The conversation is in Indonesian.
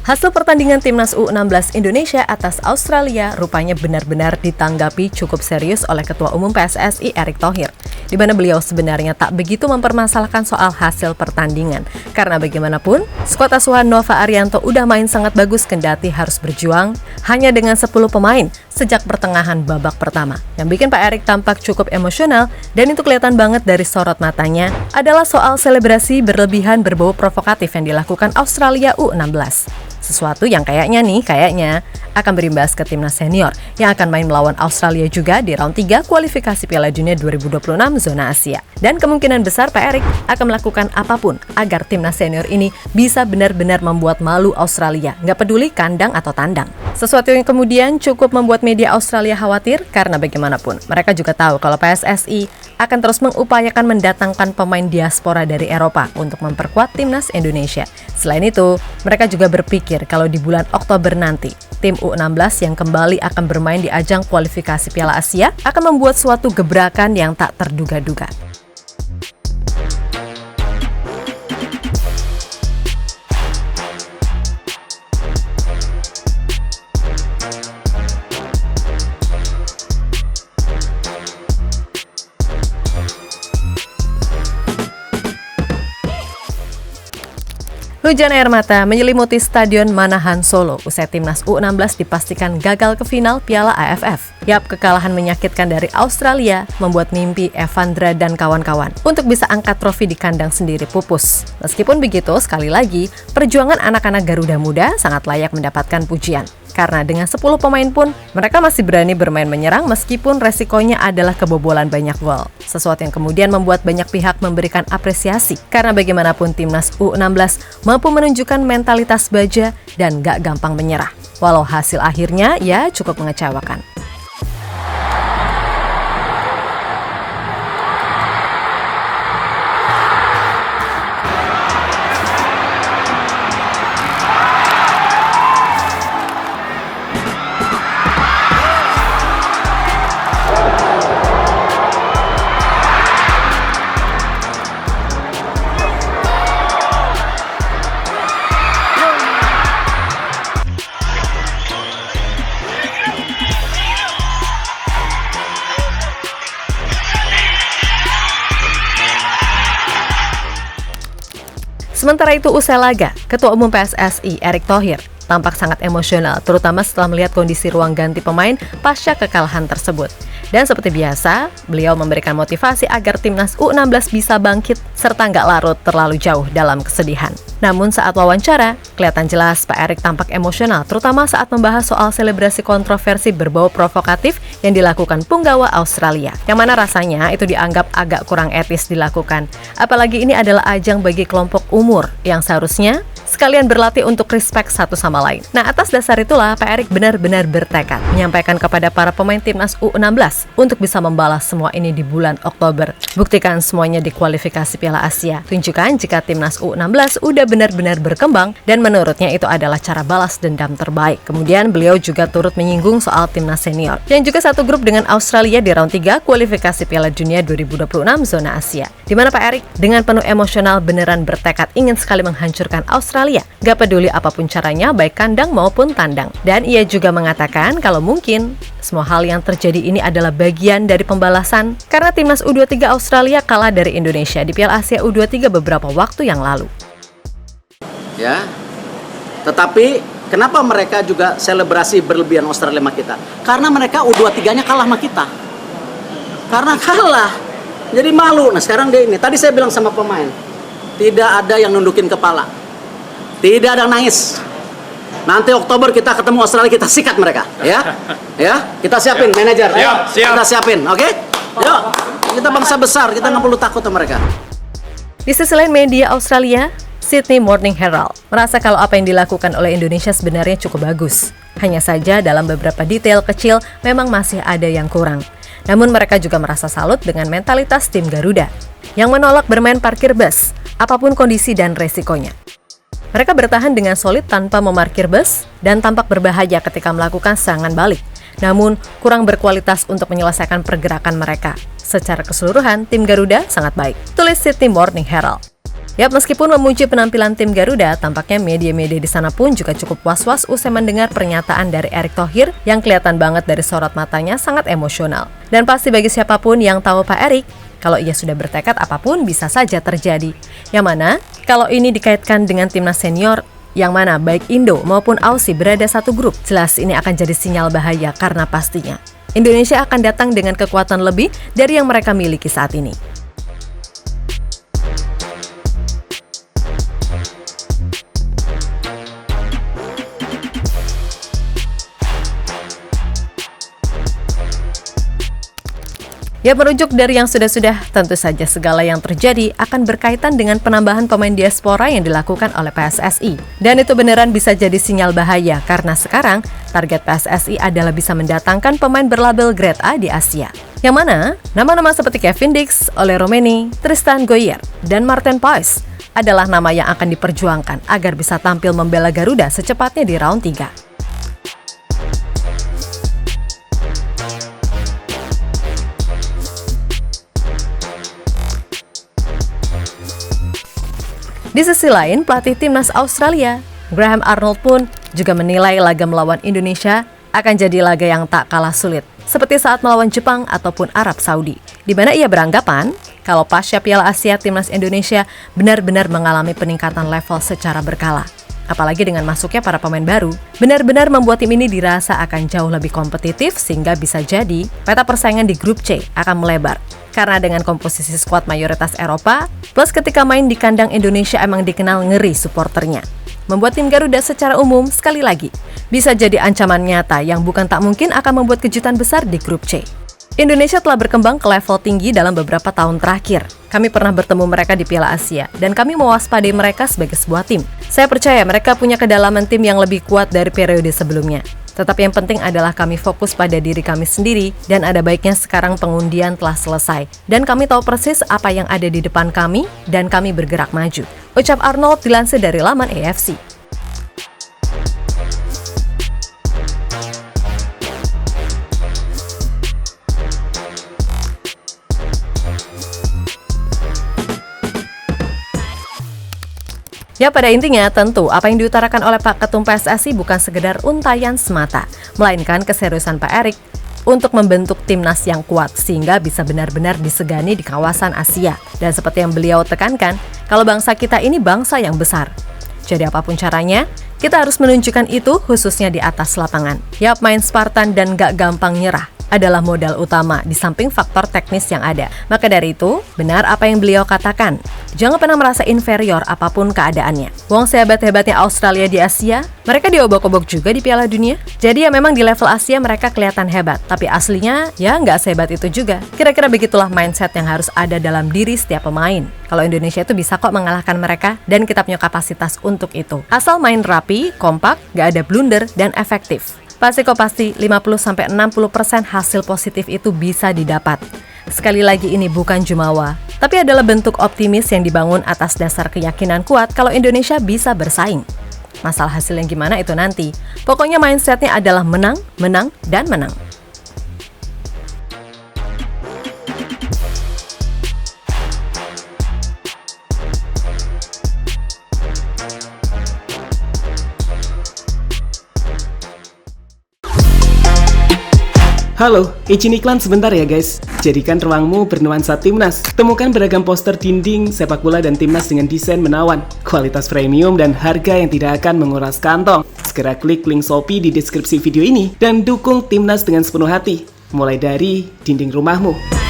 Hasil pertandingan Timnas U16 Indonesia atas Australia rupanya benar-benar ditanggapi cukup serius oleh Ketua Umum PSSI Erick Thohir, di mana beliau sebenarnya tak begitu mempermasalahkan soal hasil pertandingan. Karena bagaimanapun, skuad asuhan Nova Arianto udah main sangat bagus kendati harus berjuang hanya dengan 10 pemain sejak pertengahan babak pertama. Yang bikin Pak Erick tampak cukup emosional dan itu kelihatan banget dari sorot matanya adalah soal selebrasi berlebihan berbau provokatif yang dilakukan Australia U16. Sesuatu yang kayaknya akan berimbas ke timnas senior yang akan main melawan Australia juga di round 3 kualifikasi Piala Dunia 2026 zona Asia. Dan kemungkinan besar Pak Erick akan melakukan apapun agar timnas senior ini bisa benar-benar membuat malu Australia, nggak peduli kandang atau tandang. Sesuatu yang kemudian cukup membuat media Australia khawatir karena bagaimanapun mereka juga tahu kalau PSSI akan terus mengupayakan mendatangkan pemain diaspora dari Eropa untuk memperkuat timnas Indonesia. Selain itu, mereka juga berpikir kalau di bulan Oktober nanti, tim U16 yang kembali akan bermain di ajang kualifikasi Piala Asia akan membuat suatu gebrakan yang tak terduga-duga. Hujan air mata menyelimuti Stadion Manahan Solo usai timnas U16 dipastikan gagal ke final Piala AFF. Kekalahan menyakitkan dari Australia membuat mimpi Evandra dan kawan-kawan untuk bisa angkat trofi di kandang sendiri pupus. Meskipun begitu, sekali lagi, perjuangan anak-anak Garuda Muda sangat layak mendapatkan pujian. Karena dengan 10 pemain pun, mereka masih berani bermain menyerang meskipun resikonya adalah kebobolan banyak gol. Sesuatu yang kemudian membuat banyak pihak memberikan apresiasi. Karena bagaimanapun timnas U16 mampu menunjukkan mentalitas baja dan gak gampang menyerah. Walau hasil akhirnya cukup mengecewakan. Sementara itu usai laga, Ketua Umum PSSI Erick Thohir tampak sangat emosional, terutama setelah melihat kondisi ruang ganti pemain pasca kekalahan tersebut. Dan seperti biasa, beliau memberikan motivasi agar timnas U16 bisa bangkit serta nggak larut terlalu jauh dalam kesedihan. Namun saat wawancara, kelihatan jelas Pak Erick tampak emosional, terutama saat membahas soal selebrasi kontroversi berbau provokatif yang dilakukan punggawa Australia. Yang mana rasanya itu dianggap agak kurang etis dilakukan. Apalagi ini adalah ajang bagi kelompok umur yang seharusnya sekalian berlatih untuk respect satu sama lain. Nah, atas dasar itulah Pak Erick benar-benar bertekad menyampaikan kepada para pemain timnas U16 untuk bisa membalas semua ini di bulan Oktober. Buktikan semuanya di kualifikasi Piala Asia. Tunjukkan jika timnas U16 udah benar-benar berkembang dan menurutnya itu adalah cara balas dendam terbaik. Kemudian beliau juga turut menyinggung soal timnas senior yang juga satu grup dengan Australia di round 3 kualifikasi Piala Dunia 2026 zona Asia. Di mana Pak Erick dengan penuh emosional beneran bertekad ingin sekali menghancurkan Australia. Gak peduli apapun caranya, baik kandang maupun tandang. Dan ia juga mengatakan kalau mungkin semua hal yang terjadi ini adalah bagian dari pembalasan karena timnas U23 Australia kalah dari Indonesia di Piala Asia U23 beberapa waktu yang lalu. Ya, tetapi kenapa mereka juga selebrasi berlebihan Australia sama kita? Karena mereka U23-nya kalah sama kita. Karena kalah, jadi malu. Nah sekarang dia ini, tadi saya bilang sama pemain, tidak ada yang nundukin kepala. Tidak ada yang nangis. Nanti Oktober kita ketemu Australia, kita sikat mereka, ya. Kita siapin manajer, kita siapin, oke? Yuk, kita bangsa besar, kita nggak perlu takut sama mereka. Di sisi lain media Australia, Sydney Morning Herald merasa kalau apa yang dilakukan oleh Indonesia sebenarnya cukup bagus. Hanya saja dalam beberapa detail kecil memang masih ada yang kurang. Namun mereka juga merasa salut dengan mentalitas tim Garuda yang menolak bermain parkir bus, apapun kondisi dan resikonya. Mereka bertahan dengan solid tanpa memarkir bus dan tampak berbahaya ketika melakukan serangan balik. Namun, kurang berkualitas untuk menyelesaikan pergerakan mereka. Secara keseluruhan, tim Garuda sangat baik. Tulis Sydney Morning Herald. Yap, meskipun memuji penampilan tim Garuda, tampaknya media-media di sana pun juga cukup was-was usai mendengar pernyataan dari Erick Thohir yang kelihatan banget dari sorot matanya sangat emosional. Dan pasti bagi siapapun yang tahu Pak Erick, kalau ia sudah bertekad apapun bisa saja terjadi. Yang mana, kalau ini dikaitkan dengan timnas senior, yang mana baik Indo maupun Aussie berada satu grup, jelas ini akan jadi sinyal bahaya karena pastinya Indonesia akan datang dengan kekuatan lebih dari yang mereka miliki saat ini. Ya, merujuk dari yang sudah-sudah, tentu saja segala yang terjadi akan berkaitan dengan penambahan pemain diaspora yang dilakukan oleh PSSI. Dan itu beneran bisa jadi sinyal bahaya, karena sekarang target PSSI adalah bisa mendatangkan pemain berlabel grade A di Asia. Yang mana, nama-nama seperti Kevin Dix, Ole Romeni, Tristan Goyer, dan Martin Paes adalah nama yang akan diperjuangkan agar bisa tampil membela Garuda secepatnya di round 3. Di sisi lain, pelatih timnas Australia, Graham Arnold pun juga menilai laga melawan Indonesia akan jadi laga yang tak kalah sulit, seperti saat melawan Jepang ataupun Arab Saudi, di mana ia beranggapan kalau pasca Piala Asia timnas Indonesia benar-benar mengalami peningkatan level secara berkala. Apalagi dengan masuknya para pemain baru, benar-benar membuat tim ini dirasa akan jauh lebih kompetitif sehingga bisa jadi peta persaingan di grup C akan melebar. Karena dengan komposisi skuad mayoritas Eropa, plus ketika main di kandang Indonesia emang dikenal ngeri suporternya. Membuat tim Garuda secara umum, sekali lagi, bisa jadi ancaman nyata yang bukan tak mungkin akan membuat kejutan besar di grup C. Indonesia telah berkembang ke level tinggi dalam beberapa tahun terakhir. Kami pernah bertemu mereka di Piala Asia, dan kami mewaspadai mereka sebagai sebuah tim. Saya percaya mereka punya kedalaman tim yang lebih kuat dari periode sebelumnya. Tetapi yang penting adalah kami fokus pada diri kami sendiri, dan ada baiknya sekarang pengundian telah selesai. Dan kami tahu persis apa yang ada di depan kami, dan kami bergerak maju. Ucap Arnold dilansir dari laman AFC. Ya, pada intinya tentu apa yang diutarakan oleh Pak Ketum PSSI bukan sekedar untayan semata, melainkan keseriusan Pak Erick untuk membentuk timnas yang kuat sehingga bisa benar-benar disegani di kawasan Asia. Dan seperti yang beliau tekankan, kalau bangsa kita ini bangsa yang besar. Jadi apapun caranya, kita harus menunjukkan itu khususnya di atas lapangan. Yap, main Spartan dan gak gampang nyerah adalah modal utama di samping faktor teknis yang ada. Maka dari itu, benar apa yang beliau katakan. Jangan pernah merasa inferior apapun keadaannya. Wong sehebat-hebatnya Australia di Asia, mereka diobok-obok juga di Piala Dunia. Jadi ya memang di level Asia mereka kelihatan hebat, tapi aslinya ya nggak sehebat itu juga. Kira-kira begitulah mindset yang harus ada dalam diri setiap pemain. Kalau Indonesia itu bisa kok mengalahkan mereka, dan kita punya kapasitas untuk itu. Asal main rapi, kompak, nggak ada blunder, dan efektif. Pasti 50-60% hasil positif itu bisa didapat. Sekali lagi ini bukan jumawa, tapi adalah bentuk optimis yang dibangun atas dasar keyakinan kuat kalau Indonesia bisa bersaing. Masalah hasilnya gimana itu nanti. Pokoknya mindsetnya adalah menang, menang, dan menang. Halo, izin iklan sebentar ya guys. Jadikan ruangmu bernuansa timnas. Temukan beragam poster dinding, sepak bola dan timnas dengan desain menawan, kualitas premium dan harga yang tidak akan menguras kantong. Segera klik link Shopee di deskripsi video ini dan dukung timnas dengan sepenuh hati. Mulai dari dinding rumahmu.